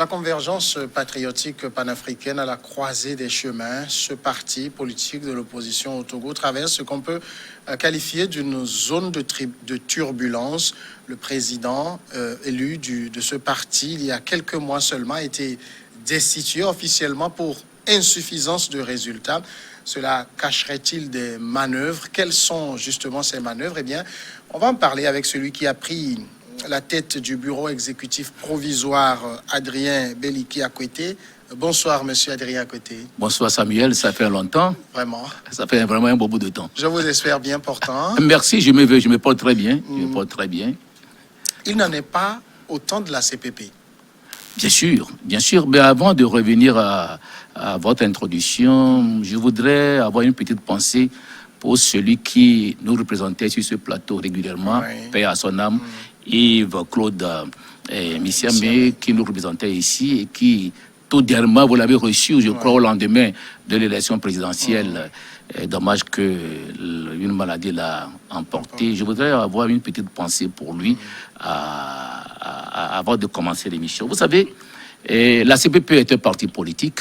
La convergence patriotique panafricaine à la croisée des chemins, ce parti politique de l'opposition au Togo traverse ce qu'on peut qualifier d'une zone de turbulence. Le président élu de ce parti, il y a quelques mois seulement, a été destitué officiellement pour insuffisance de résultats. Cela cacherait-il des manœuvres? Quelles sont justement ces manœuvres? Eh bien, on va en parler avec celui qui a pris la tête du bureau exécutif provisoire, Adrien Beliki Akwete. Bonsoir, monsieur Adrien Akwete. Bonsoir, Samuel. Ça fait longtemps. Vraiment. Ça fait vraiment un beau bout de temps. Je vous espère bien portant. Merci, je me porte très bien. Je me porte très bien. Il n'en est pas au temps de la CPP. Bien sûr. Mais avant de revenir à votre introduction, je voudrais avoir une petite pensée pour celui qui nous représentait sur ce plateau régulièrement, paix à son âme, Yves-Claude Missiamé, qui nous représentait ici et qui, tout dernièrement, vous l'avez reçu, je crois, au lendemain de l'élection présidentielle. Dommage qu'une maladie l'a emporté. Je voudrais avoir une petite pensée pour lui avant de commencer l'émission. Vous savez, la CPP est un parti politique.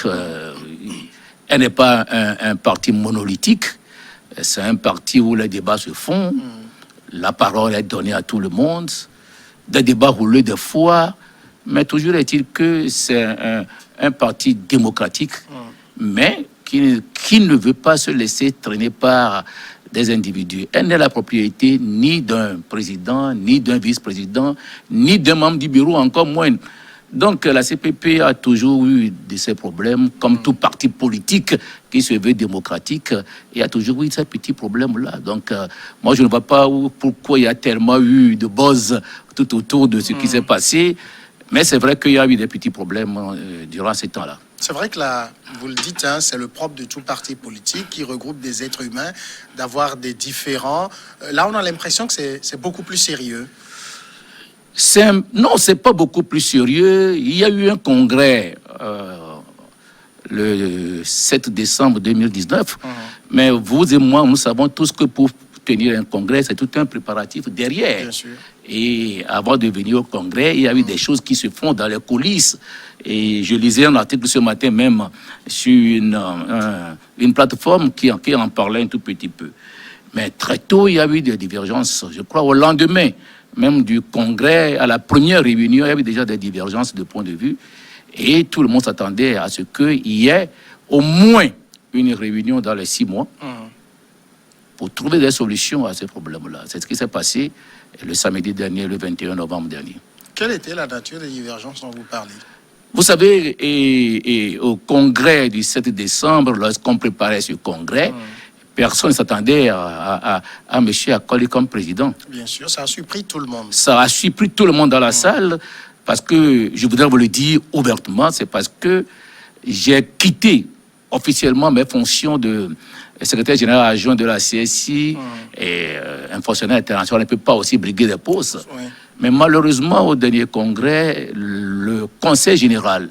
Elle n'est pas un parti monolithique. C'est un parti où les débats se font. La parole est donnée à tout le monde. Des débats roulés des fois. Mais toujours est-il que c'est un parti démocratique, mais qui ne veut pas se laisser traîner par des individus. Elle n'est la propriété ni d'un président, ni d'un vice-président, ni d'un membre du bureau, encore moins. Donc la CPP a toujours eu de ces problèmes, comme tout parti politique qui se veut démocratique, et a toujours eu ces petits problèmes-là. Donc moi je ne vois pas pourquoi il y a tellement eu de buzz tout autour de ce qui s'est passé, mais c'est vrai qu'il y a eu des petits problèmes durant ces temps-là. C'est vrai que là, vous le dites, hein, c'est le propre de tout parti politique qui regroupe des êtres humains, d'avoir des différends. Là, on a l'impression que c'est beaucoup plus sérieux. Non, c'est pas beaucoup plus sérieux. Il y a eu un congrès le 7 décembre 2019, mais vous et moi, nous savons tous que pour tenir un congrès, c'est tout un préparatif derrière. Bien sûr. Et avant de venir au congrès, il y a eu des choses qui se font dans les coulisses. Et je lisais un article ce matin même sur une plateforme qui en parlait un tout petit peu. Mais très tôt, il y a eu des divergences. Je crois au lendemain même du congrès, à la première réunion, il y avait déjà des divergences de point de vue. Et tout le monde s'attendait à ce qu'il y ait au moins une réunion dans les 6 mois pour trouver des solutions à ces problèmes-là. C'est ce qui s'est passé le samedi dernier, le 21 novembre dernier. Quelle était la nature des divergences dont vous parlez? Vous savez, et au congrès du 7 décembre, lorsqu'on préparait ce congrès, personne ne s'attendait à M. Akoli comme président. Bien sûr, ça a surpris tout le monde. Ça a surpris tout le monde dans la salle, parce que, je voudrais vous le dire ouvertement, c'est parce que j'ai quitté officiellement mes fonctions de secrétaire général adjoint de la CSI et un fonctionnaire international ne peut pas aussi briguer des postes. Mais malheureusement, au dernier congrès, le conseil général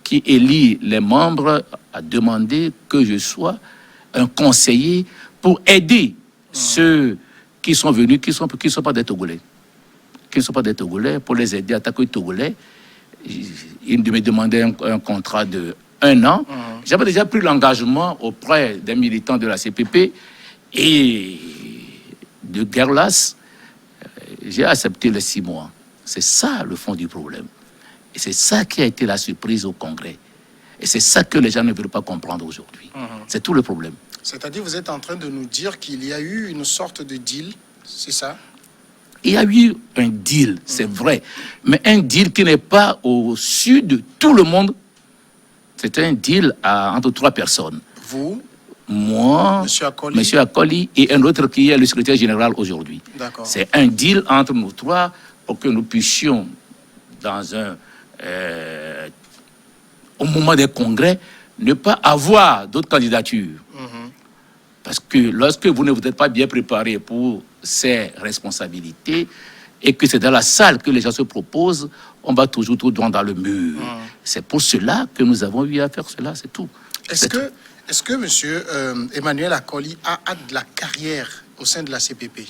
qui élit les membres a demandé que je sois un conseiller pour aider ceux qui sont venus, qui ne sont pas des Togolais. Qui ne sont pas des Togolais, pour les aider à attaquer les Togolais. Ils me demandaient un contrat de 1 an. J'avais déjà pris l'engagement auprès des militants de la CPP et de Guerlas. J'ai accepté les 6 mois. C'est ça le fond du problème. Et c'est ça qui a été la surprise au Congrès. Et c'est ça que les gens ne veulent pas comprendre aujourd'hui. C'est tout le problème. C'est-à-dire, vous êtes en train de nous dire qu'il y a eu une sorte de deal, c'est ça? Il y a eu un deal, c'est vrai. Mais un deal qui n'est pas au sud de tout le monde. C'est un deal entre 3 personnes. Vous? Moi, Monsieur Akoli et un autre qui est le secrétaire général aujourd'hui. C'est un deal entre nous 3 pour que nous puissions, au moment des congrès, ne pas avoir d'autres candidatures. Parce que lorsque vous ne vous êtes pas bien préparé pour ces responsabilités et que c'est dans la salle que les gens se proposent, on va toujours tout droit dans le mur. C'est pour cela que nous avons eu à faire cela, c'est tout. Est-ce que M. Emmanuel Akoli a de la carrière au sein de la CPP?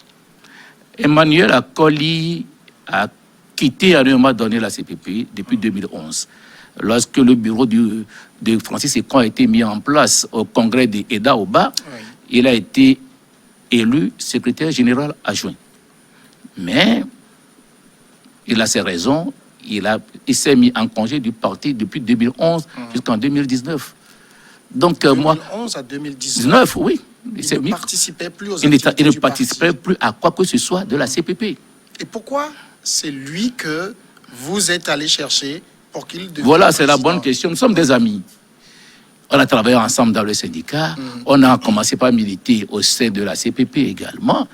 Emmanuel Akoli a quitté à un moment donné la CPP depuis 2011. lorsque le bureau de Francis Ekon a été mis en place au congrès de Eda Oba, il a été élu secrétaire général adjoint. Mais il a ses raisons, il s'est mis en congé du parti depuis 2011 jusqu'en 2019. Donc 2011 à 2019, oui. Il ne participait plus aux il activités ne du participait parti. plus à quoi que ce soit de la CPP. Et pourquoi c'est lui que vous êtes allé chercher pour qu'il devienne Voilà, c'est la président? bonne question. Nous sommes des amis. On a travaillé ensemble dans le syndicat. On a commencé par militer au sein de la CPP également.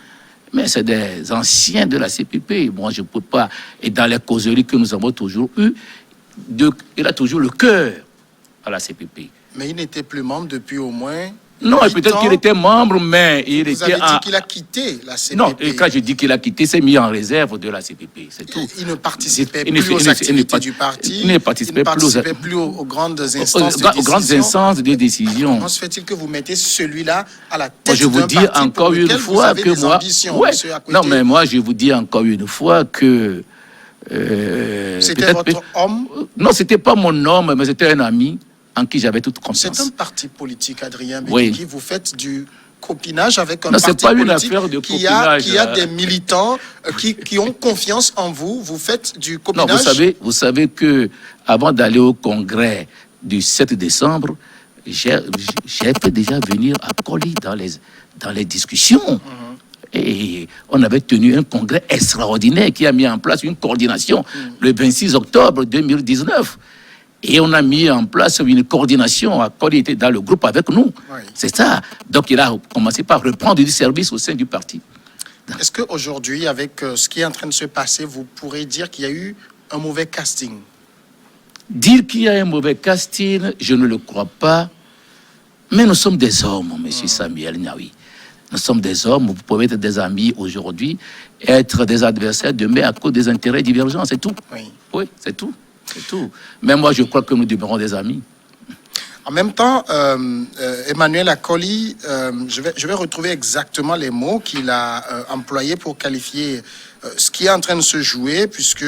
Mais c'est des anciens de la CPP. Moi, je ne peux pas. Et dans les causeries que nous avons toujours eues, il a toujours le cœur à la CPP. Mais il n'était plus membre depuis au moins... Non, peut-être qu'il était membre, mais il Vous était... avez dit qu'il a quitté la CPP. Non, et quand je dis qu'il a quitté, c'est mis en réserve de la CPP, c'est tout. Il ne participait plus aux activités du parti. Il ne participait plus aux grandes instances de décision. Aux grandes instances de décision. Comment se fait-il que vous mettez celui-là à la tête je vous d'un dis parti encore pour une lequel fois vous avez que des moi... ambitions, Ouais. monsieur, à côté? Non, mais moi, je vous dis encore une fois que... C'était votre homme? Non, c'était pas mon homme, mais c'était un ami en qui j'avais toute confiance. C'est un parti politique, Adrien Oui. Bédiki. Vous faites du copinage avec un Non, parti c'est pas une politique affaire de qui a copinage. des militants qui ont confiance en vous. Vous faites du Non, copinage? vous savez que avant d'aller au congrès du 7 décembre, j'ai fait déjà venir à Koli dans les discussions. Et on avait tenu un congrès extraordinaire qui a mis en place une coordination le 26 octobre 2019. Et on a mis en place une coordination. Koli était dans le groupe avec nous. Oui. C'est ça. Donc il a commencé par reprendre du service au sein du parti. Est-ce qu'aujourd'hui, avec ce qui est en train de se passer, vous pourrez dire qu'il y a eu un mauvais casting? Dire qu'il y a un mauvais casting, je ne le crois pas. Mais nous sommes des hommes, monsieur Samuel Niaoui. Nous sommes des hommes, vous pouvez être des amis aujourd'hui, être des adversaires demain à cause des intérêts divergents, c'est tout. Oui, c'est tout. C'est tout. Mais moi, je crois que nous demeurons des amis. En même temps, Emmanuel Akoli, je vais retrouver exactement les mots qu'il a employés pour qualifier ce qui est en train de se jouer, puisque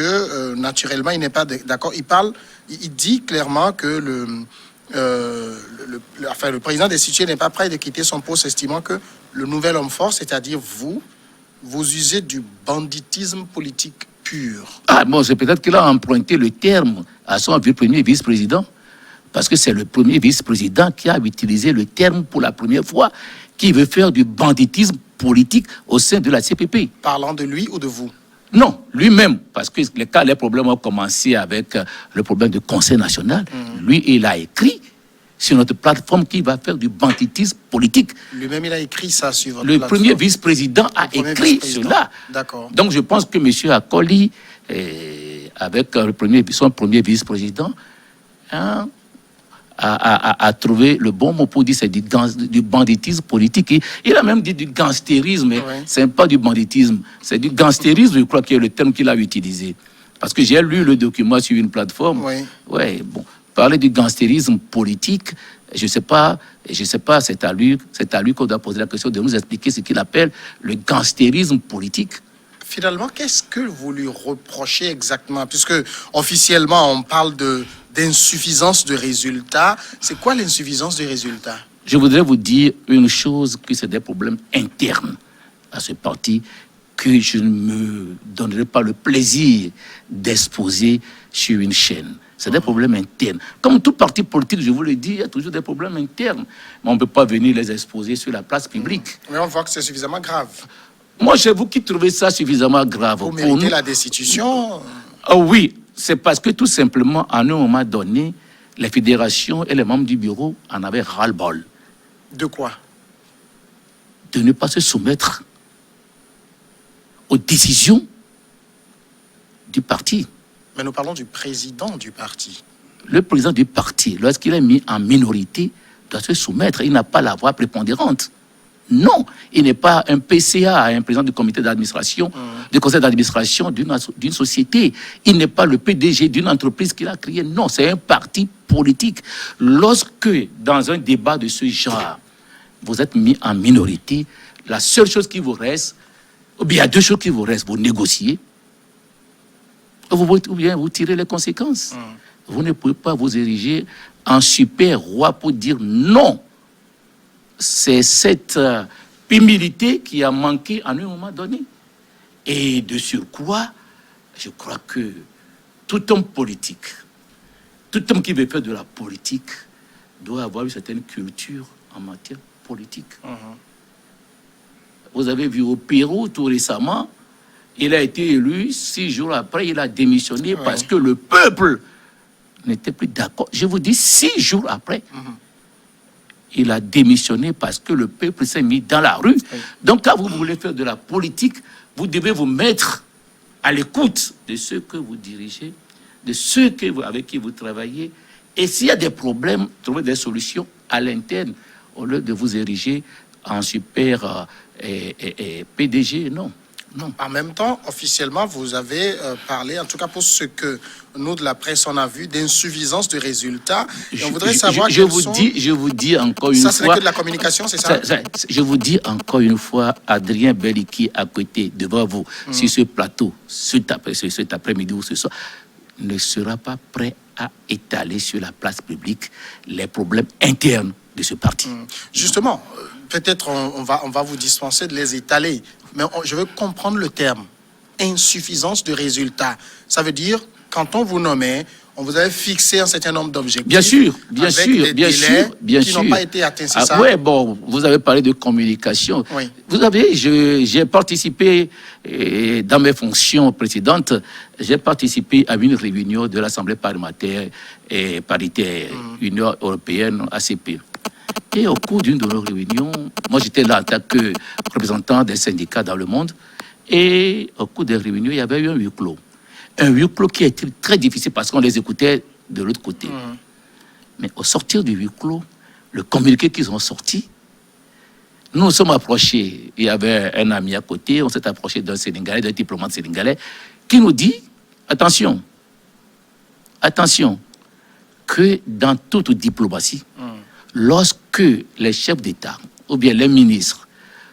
naturellement, il n'est pas d'accord. Il dit clairement que le président destitué n'est pas prêt de quitter son poste, estimant que le nouvel homme fort, c'est-à-dire vous usez du banditisme politique pur. Ah bon, c'est peut-être qu'il a emprunté le terme à son premier vice-président, parce que c'est le premier vice-président qui a utilisé le terme pour la première fois, qui veut faire du banditisme politique au sein de la CPP. Parlant de lui ou de vous? Non, lui-même, parce que les problèmes ont commencé avec le problème du Conseil national. Lui, il a écrit sur notre plateforme qu'il va faire du banditisme politique. Lui-même, il a écrit ça sur votre Le plateforme. premier vice-président a écrit cela. D'accord. Donc, je pense que M. Akoli, avec son premier vice-président, a trouvé le bon mot pour dire c'est du banditisme politique. Il a même dit du gangstérisme, mais c'est pas du banditisme, c'est du gangstérisme, je crois que est le terme qu'il a utilisé. Parce que j'ai lu le document sur une plateforme. Ouais, bon, parler du gangstérisme politique, je sais pas, c'est à lui qu'on doit poser la question de nous expliquer ce qu'il appelle le gangstérisme politique. Finalement, qu'est-ce que vous lui reprochez exactement? Puisque officiellement, on parle d'insuffisance de résultats. C'est quoi l'insuffisance de résultats? Je voudrais vous dire une chose, que c'est des problèmes internes à ce parti que je ne me donnerai pas le plaisir d'exposer sur une chaîne. C'est des problèmes internes. Comme tout parti politique, je vous le dis, il y a toujours des problèmes internes. Mais on ne peut pas venir les exposer sur la place publique. Mais on voit que c'est suffisamment grave. Moi, c'est vous qui trouvez ça suffisamment grave. Vous méritez la destitution? Oh oui, c'est parce que tout simplement, à un moment donné, les fédérations et les membres du bureau en avaient ras-le-bol. De quoi? De ne pas se soumettre aux décisions du parti. Mais nous parlons du président du parti. Le président du parti, lorsqu'il est mis en minorité, doit se soumettre. Il n'a pas la voix prépondérante. Non, il n'est pas un PCA, un président du comité d'administration, du conseil d'administration d'une société. Il n'est pas le PDG d'une entreprise qu'il a créée. Non, c'est un parti politique. Lorsque, dans un débat de ce genre, vous êtes mis en minorité, la seule chose qui vous reste, ou bien il y a deux choses qui vous restent, vous négociez, ou bien vous tirez les conséquences. vous ne pouvez pas vous ériger en super roi pour dire non. C'est cette humilité qui a manqué à un moment donné. Et de surcroît, je crois que tout homme politique, tout homme qui veut faire de la politique, doit avoir une certaine culture en matière politique. Vous avez vu au Pérou tout récemment, il a été élu, 6 jours après, il a démissionné parce que le peuple n'était plus d'accord. Je vous dis, 6 jours après, il a démissionné parce que le peuple s'est mis dans la rue. Donc, quand vous voulez faire de la politique, vous devez vous mettre à l'écoute de ceux que vous dirigez, de ceux avec qui vous travaillez. Et s'il y a des problèmes, trouver des solutions à l'interne, au lieu de vous ériger en super PDG, non. En même temps, officiellement, vous avez parlé, en tout cas pour ce que nous de la presse on a vu, d'insuffisance de résultats. Et on voudrait savoir je vous dis encore une fois. Ça, ce n'est que de la communication, c'est ça? Je vous dis encore une fois, Adrien Beliki à côté, devant vous, sur ce plateau, cet après-midi ou ce soir, ne sera pas prêt à étaler sur la place publique les problèmes internes de ce parti. Justement, peut-être on va vous dispenser de les étaler, mais je veux comprendre le terme. Insuffisance de résultats. Ça veut dire, quand on vous nommait, on vous avait fixé un certain nombre d'objectifs. Bien sûr. Qui n'ont pas été atteints, c'est ça? Oui, bon, vous avez parlé de communication. Oui. Vous savez, j'ai participé, dans mes fonctions précédentes, j'ai participé à une réunion de l'Assemblée parlementaire et paritaire Union européenne, ACP. Et au cours d'une de nos réunions, moi j'étais là en tant que représentant des syndicats dans le monde, et au cours des réunions, il y avait eu un huis clos. Un huis clos qui a été très difficile parce qu'on les écoutait de l'autre côté. Mais au sortir du huis clos, le communiqué qu'ils ont sorti, nous nous sommes approchés. Il y avait un ami à côté, on s'est approché d'un Sénégalais, d'un diplomate sénégalais, qui nous dit, attention, que dans toute diplomatie, lorsque les chefs d'État ou bien les ministres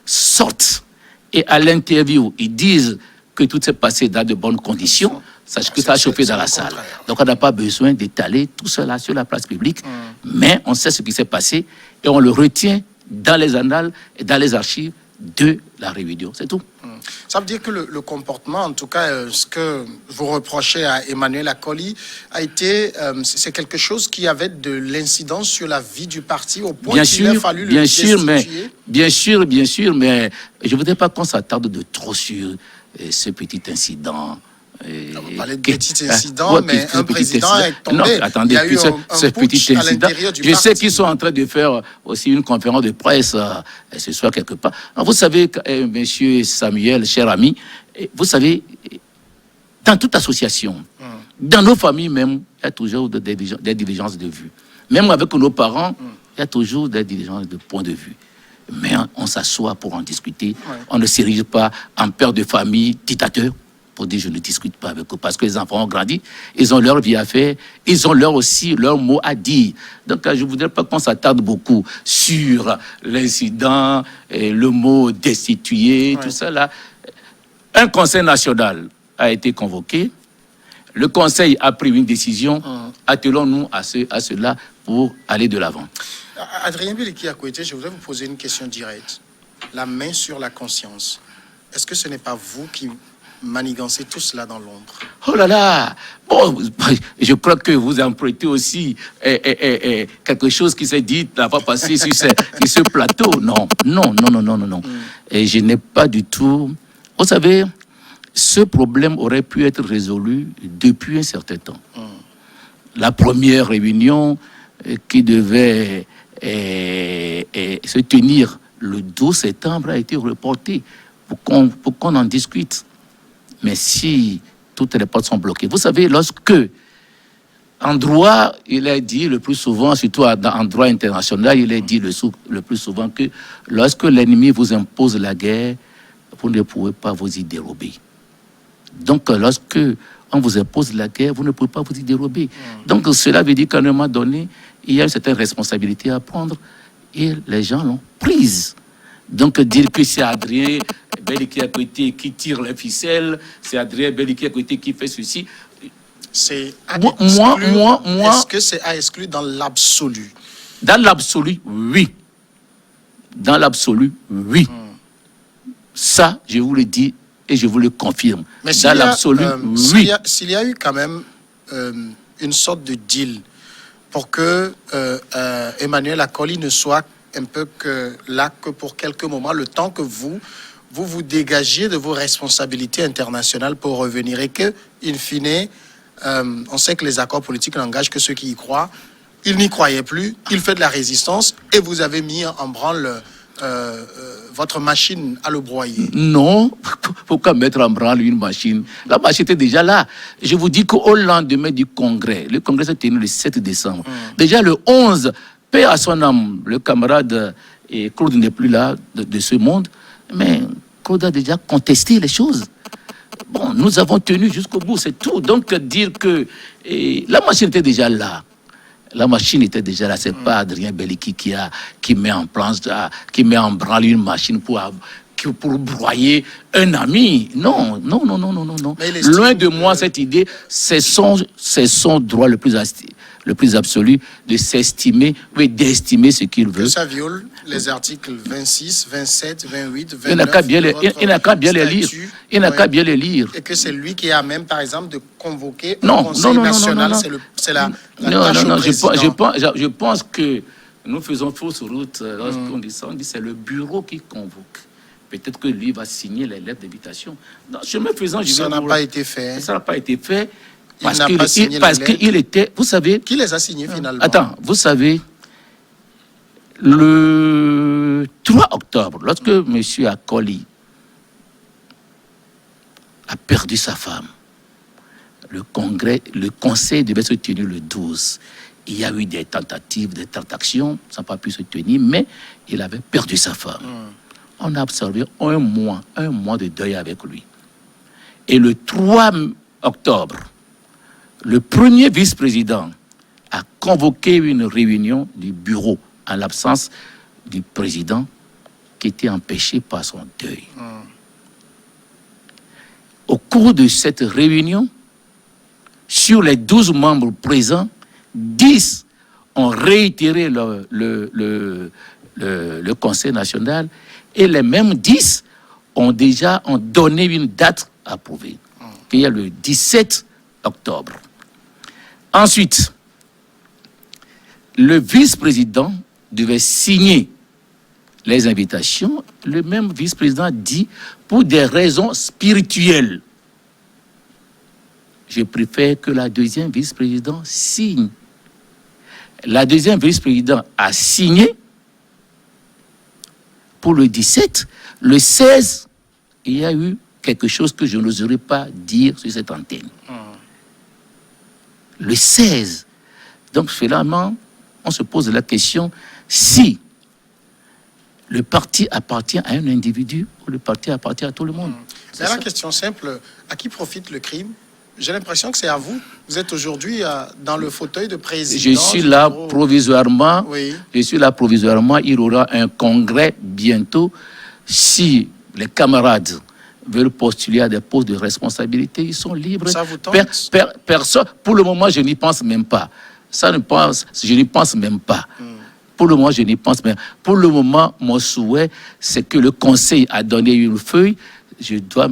sortent et à l'interview, ils disent que tout s'est passé dans de bonnes conditions, sachez que ça a chauffé dans la salle. Donc on n'a pas besoin d'étaler tout cela sur la place publique, mais on sait ce qui s'est passé et on le retient dans les annales et dans les archives de la réunion. C'est tout. Ça veut dire que le comportement, en tout cas, ce que vous reprochez à Emmanuel Akoli, a été, c'est quelque chose qui avait de l'incidence sur la vie du parti au point qu'il a fallu le destituer. Bien sûr, mais je ne voudrais pas qu'on s'attarde de trop sur ce petit incident. On parlait de petit incident, mais un président est tombé. Non, attendez, il y a eu ce petit incident. Je sais qu'ils sont en train de faire aussi une conférence de presse ce soir quelque part. Alors, vous savez, monsieur Samuel, cher ami, vous savez, dans toute association, dans nos familles même, il y a toujours des divergences de vue. Même avec nos parents, il y a toujours des divergences de point de vue. Mais on s'assoit pour en discuter. On ne s'érige pas en père de famille dictateur. Pour dire je ne discute pas avec eux parce que les enfants ont grandi, ils ont leur vie à faire, ils ont leur mot à dire. Donc je ne voudrais pas qu'on s'attarde beaucoup sur l'incident, le mot destitué, tout ça là. Un conseil national a été convoqué, le conseil a pris une décision, attelons-nous à cela pour aller de l'avant. Adrien Beliki à côté, je voudrais vous poser une question directe. La main sur la conscience. Est-ce que ce n'est pas vous qui manigancer tout cela dans l'ombre? Oh là là! Bon, je crois que vous empruntez aussi quelque chose qui s'est dit la fois passée sur ce plateau. Non. Et je n'ai pas du tout... Vous savez, ce problème aurait pu être résolu depuis un certain temps. La première réunion qui devait se tenir le 12 septembre a été reportée pour qu'on en discute. Mais si toutes les portes sont bloquées, vous savez, lorsque en droit, il est dit le plus souvent, surtout en droit international, il est dit le plus souvent que lorsque l'ennemi vous impose la guerre, vous ne pouvez pas vous y dérober. Donc, lorsque on vous impose la guerre, vous ne pouvez pas vous y dérober. Donc, cela veut dire qu'à un moment donné, il y a une certaine responsabilité à prendre et les gens l'ont prise. Donc, dire que c'est Adrien Beliki à côté qui tire les ficelles, c'est Adrien Beliki à côté qui fait ceci, C'est à Moi, exclure. moi- Est-ce que c'est à exclure dans l'absolu? Dans l'absolu, oui. Dans l'absolu, oui. Ça, je vous le dis et je vous le confirme. Mais Dans l'absolu, oui. S'il y a eu quand même une sorte de deal pour que Emmanuel Akoli ne soit un peu là que pour quelques moments, le temps que vous dégagiez de vos responsabilités internationales pour revenir, et que, in fine, on sait que les accords politiques n'engagent que ceux qui y croient. Il n'y croyait plus, il fait de la résistance et vous avez mis en branle votre machine à le broyer. Non, pourquoi mettre en branle une machine? La machine était déjà là. Je vous dis qu'au lendemain du congrès, le congrès s'est tenu le 7 décembre. Déjà le 11, paix à son âme, le camarade, et Claude n'est plus là de ce monde, mais Claude a déjà contesté les choses. Bon, nous avons tenu jusqu'au bout, c'est tout. Donc dire que la machine était déjà là. La machine était déjà là. C'est pas Adrien Beliki qui met en place, qui met en branle une machine pour broyer un ami. Non. Loin de moi cette idée. C'est son droit le plus absolu de s'estimer, oui, d'estimer ce qu'il veut. Que ça viole les articles 26, 27, 28, 29. Il n'a qu'à bien les lire. Il n'a qu'à bien les lire. Et que c'est lui qui a même, par exemple, de convoquer un conseil national. C'est la tâche au président. Je pense que nous faisons fausse route lorsqu'on dit ça. On dit c'est le bureau qui convoque. Peut-être que lui va signer les lettres d'invitation. Chemin faisant, ça n'a pas été fait. Ça n'a pas été fait. Parce qu'il était, vous savez... Qui les a signés finalement? Attends, vous savez, le 3 octobre, lorsque M. Akoli a perdu sa femme, le conseil devait se tenir le 12. Il y a eu des tentatives, des tractations, ça n'a pas pu se tenir, mais il avait perdu sa femme. On a observé un mois de deuil avec lui. Et le 3 octobre, le premier vice-président a convoqué une réunion du bureau en l'absence du président qui était empêché par son deuil. Au cours de cette réunion, sur les 12 membres présents, 10 ont réitéré le Conseil national et les mêmes 10 ont donné une date approuvée, qui est le 17 octobre. Ensuite, le vice-président devait signer les invitations. Le même vice-président dit, pour des raisons spirituelles, je préfère que la deuxième vice-présidente signe. La deuxième vice-présidente a signé pour le 17. Le 16, il y a eu quelque chose que je n'oserais pas dire sur cette antenne. Le 16. Donc, finalement, on se pose la question si le parti appartient à un individu ou le parti appartient à tout le monde. C'est la question simple. À qui profite le crime? J'ai l'impression que c'est à vous. Vous êtes aujourd'hui dans le fauteuil de président. Je suis là provisoirement. Oui. Je suis là provisoirement. Il y aura un congrès bientôt. Si les camarades veulent postuler à des postes de responsabilité, ils sont libres. Ça vous tente? Personne. Pour le moment, je n'y pense même pas. Je n'y pense même pas. Pour le moment, je n'y pense même pas. Pour le moment, mon souhait, c'est que le Conseil a donné une feuille. Je dois,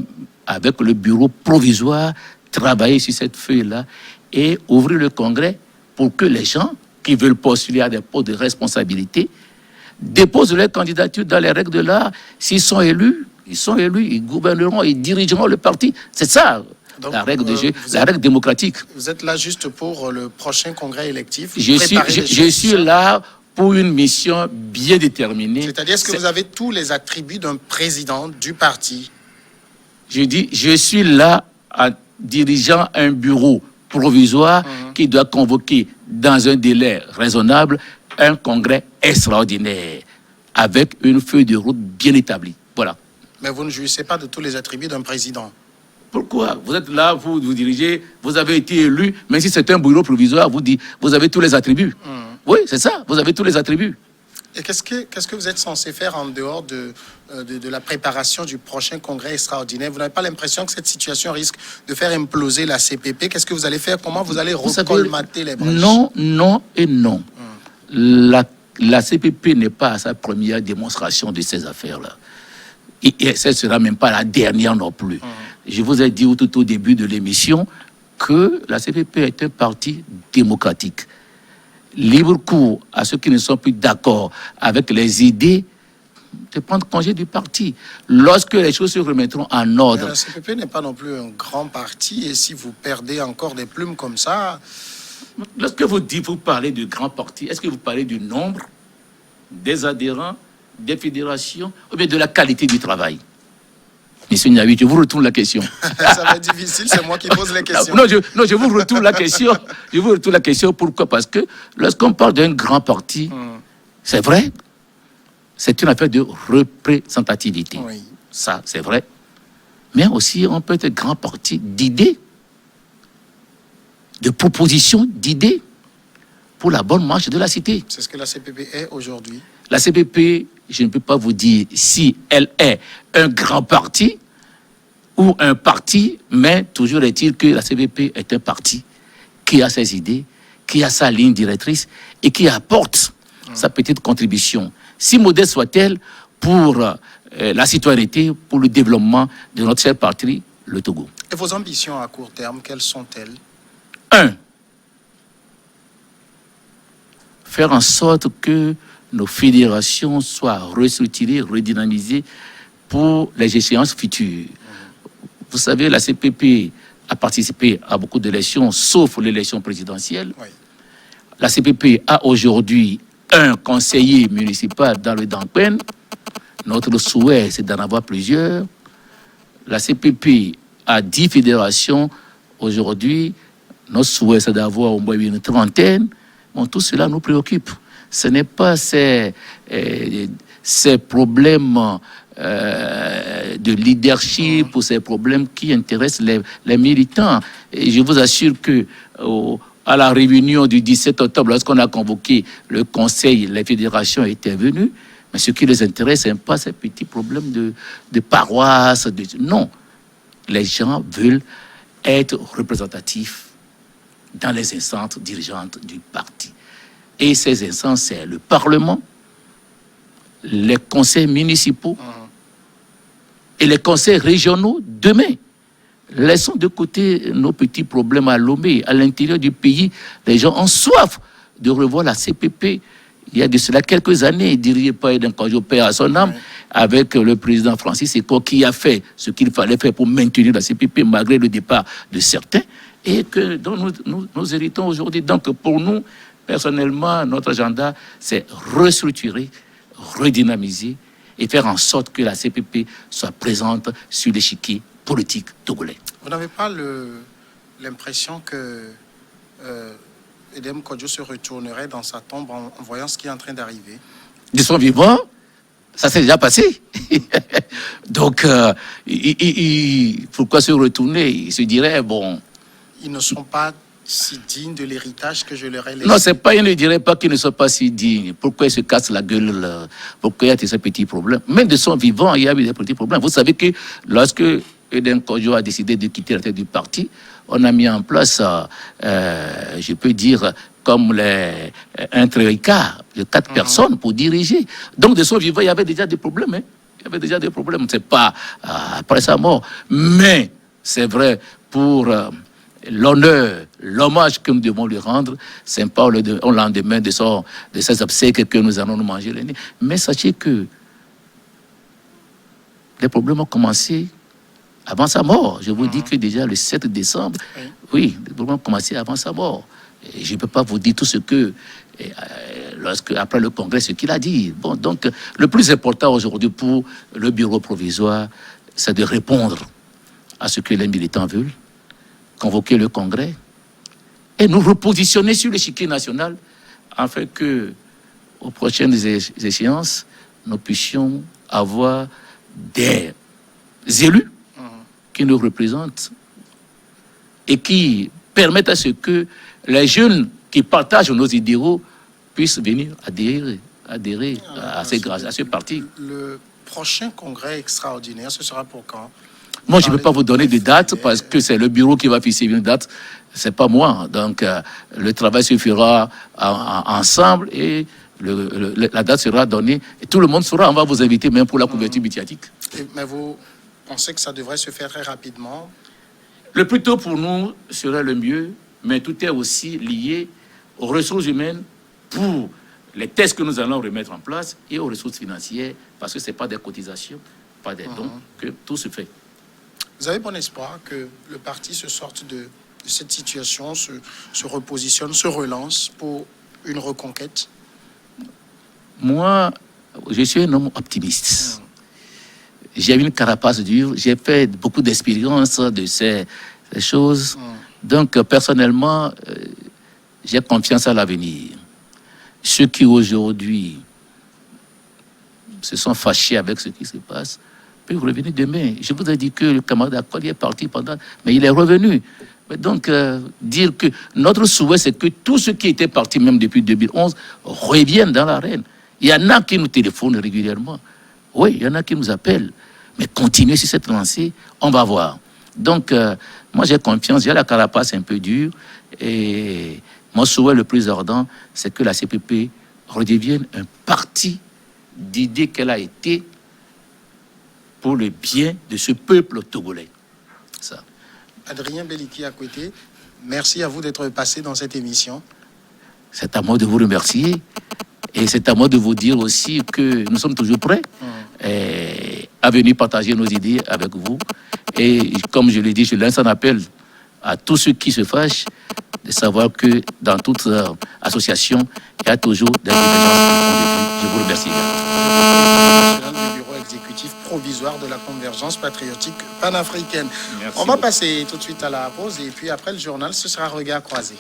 avec le bureau provisoire, travailler sur cette feuille-là et ouvrir le congrès pour que les gens qui veulent postuler à des postes de responsabilité déposent leur candidature dans les règles de l'art. S'ils sont élus, ils gouverneront, ils dirigeront le parti. C'est ça. Donc, la règle de jeu, la règle démocratique. Vous êtes là juste pour le prochain congrès électif. Je suis là pour une mission bien déterminée. C'est-à-dire, est-ce que vous avez tous les attributs d'un président du parti? Je dis, je suis là en dirigeant un bureau provisoire qui doit convoquer dans un délai raisonnable un congrès extraordinaire avec une feuille de route bien établie. Voilà. Mais vous ne jouissez pas de tous les attributs d'un président. Pourquoi? Vous êtes là, vous dirigez, vous avez été élu, même si c'est un bureau provisoire, vous avez tous les attributs. Oui, c'est ça, vous avez tous les attributs. Et qu'est-ce que vous êtes censé faire en dehors de la préparation du prochain congrès extraordinaire? Vous n'avez pas l'impression que cette situation risque de faire imploser la CPP? Qu'est-ce que vous allez faire? Comment vous allez recolmater les brèches? Non, non et non. La CPP n'est pas à sa première démonstration de ces affaires-là. Et ce ne sera même pas la dernière non plus. Je vous ai dit tout au début de l'émission que la CPP est un parti démocratique. Libre cours à ceux qui ne sont plus d'accord avec les idées de prendre congé du parti. Lorsque les choses se remettront en ordre. Mais la CPP n'est pas non plus un grand parti, et si vous perdez encore des plumes comme ça... Lorsque vous parlez de grand parti, est-ce que vous parlez du nombre des adhérents, des fédérations, ou bien de la qualité du travail? Monsieur Niaoui, je vous retourne la question. Ça va être difficile, c'est moi qui pose les questions. Non, je vous retourne la question. Je vous retourne la question. Pourquoi? Parce que lorsqu'on parle d'un grand parti, c'est vrai, c'est une affaire de représentativité. Oui. Ça, c'est vrai. Mais aussi, on peut être grand parti d'idées, de propositions d'idées pour la bonne marche de la cité. C'est ce que la CPP est aujourd'hui. La CPP, je ne peux pas vous dire si elle est un grand parti ou un parti, mais toujours est-il que la CPP est un parti qui a ses idées, qui a sa ligne directrice et qui apporte sa petite contribution, si modeste soit-elle, pour la citoyenneté, pour le développement de notre cher patrie, le Togo. Et vos ambitions à court terme, quelles sont-elles? 1. Faire en sorte que nos fédérations soient restructurées, redynamisées pour les échéances futures. Vous savez, la CPP a participé à beaucoup d'élections, sauf l'élection présidentielle. Oui. La CPP a aujourd'hui un conseiller municipal dans le Dankwen. Notre souhait, c'est d'en avoir plusieurs. La CPP a 10 fédérations aujourd'hui. Notre souhait, c'est d'avoir au moins une trentaine. Bon, tout cela nous préoccupe. Ce n'est pas ces problèmes de leadership ou ces problèmes qui intéressent les militants. Et je vous assure que à la réunion du 17 octobre, lorsqu'on a convoqué le conseil, les fédérations étaient venues, mais ce qui les intéresse, ce n'est pas ces petits problèmes de paroisse. Non, les gens veulent être représentatifs dans les instances dirigeantes du parti. Et ces instances, c'est le Parlement, les conseils municipaux et les conseils régionaux. Demain, laissons de côté nos petits problèmes à Lomé. À l'intérieur du pays, les gens ont soif de revoir la CPP. Il y a de cela quelques années, dirigé par Eden Kodjo, paix à son âme, avec le président Francis Eko, qui a fait ce qu'il fallait faire pour maintenir la CPP malgré le départ de certains, et que dont nous héritons aujourd'hui. Donc pour nous, personnellement, notre agenda, c'est restructurer, redynamiser et faire en sorte que la CPP soit présente sur l'échiquier politique togolais. Vous n'avez pas l'impression que Eden Kodjo se retournerait dans sa tombe en voyant ce qui est en train d'arriver? De son vivant, ça s'est déjà passé. Donc, pourquoi se retourner? Il se dirait, bon... Ils ne sont pas si dignes de l'héritage que je leur ai laissé. Non, c'est pas, il ne dirait pas qu'ils ne sont pas si dignes. Pourquoi ils se cassent la gueule là? Pourquoi il y a ces petits problèmes? Même de son vivant, il y a eu des petits problèmes. Vous savez que lorsque Eden Kodjo a décidé de quitter la tête du parti, on a mis en place, je peux dire, comme un tricard de 4 personnes pour diriger. Donc, de son vivant, il y avait déjà des problèmes. Hein. Il y avait déjà des problèmes. C'est pas après sa mort. Mais, c'est vrai, pour l'honneur, l'hommage que nous devons lui rendre, c'est pas au lendemain de ses obsèques que nous allons nous manger le nez. Mais sachez que les problèmes ont commencé avant sa mort. Je vous dis que déjà le 7 décembre, oui, les problèmes ont commencé avant sa mort. Et je ne peux pas vous dire tout ce que, après le congrès, ce qu'il a dit. Bon, donc, le plus important aujourd'hui pour le bureau provisoire, c'est de répondre à ce que les militants veulent, convoquer le congrès et nous repositionner sur l'échiquier national afin que, aux prochaines échéances, nous puissions avoir des élus qui nous représentent et qui permettent à ce que les jeunes qui partagent nos idéaux puissent venir adhérer adhérer à ce parti. Le prochain congrès extraordinaire, ce sera pour quand? Moi, je ne peux pas vous donner de date parce que c'est le bureau qui va fixer une date. C'est pas moi. Donc, le travail se fera ensemble et la date sera donnée. Et tout le monde sera. On va vous inviter même pour la couverture médiatique. Mais vous pensez que ça devrait se faire très rapidement? Le plus tôt pour nous serait le mieux, mais tout est aussi lié aux ressources humaines pour les tests que nous allons remettre en place et aux ressources financières, parce que ce n'est pas des cotisations, pas des dons, que tout se fait. Vous avez bon espoir que le parti se sorte de cette situation, se repositionne, se relance pour une reconquête? Moi, je suis un homme optimiste. J'ai une carapace dure, j'ai fait beaucoup d'expériences de ces choses. Donc, personnellement, j'ai confiance à l'avenir. Ceux qui aujourd'hui se sont fâchés avec ce qui se passe peuvent revenir demain. Je vous ai dit que le camarade Akoli est parti mais il est revenu. Donc, dire que notre souhait, c'est que tous ceux qui étaient partis, même depuis 2011, reviennent dans l'arène. Il y en a qui nous téléphonent régulièrement. Oui, il y en a qui nous appellent. Mais continuez sur cette lancée, on va voir. Donc, moi, j'ai confiance, j'ai la carapace un peu dure. Et mon souhait le plus ardent, c'est que la CPP redevienne un parti d'idées qu'elle a été pour le bien de ce peuple togolais. Ça. Adrien Beliki à côté, merci à vous d'être passé dans cette émission. C'est à moi de vous remercier. Et c'est à moi de vous dire aussi que nous sommes toujours prêts à venir partager nos idées avec vous. Et comme je l'ai dit, je lance un appel à tous ceux qui se fâchent de savoir que dans toute association, il y a toujours des divergences. Je vous remercie. Du bureau exécutif provisoire de la convergence patriotique panafricaine. Merci. On va passer tout de suite à la pause et puis après le journal, ce sera Regard croisé.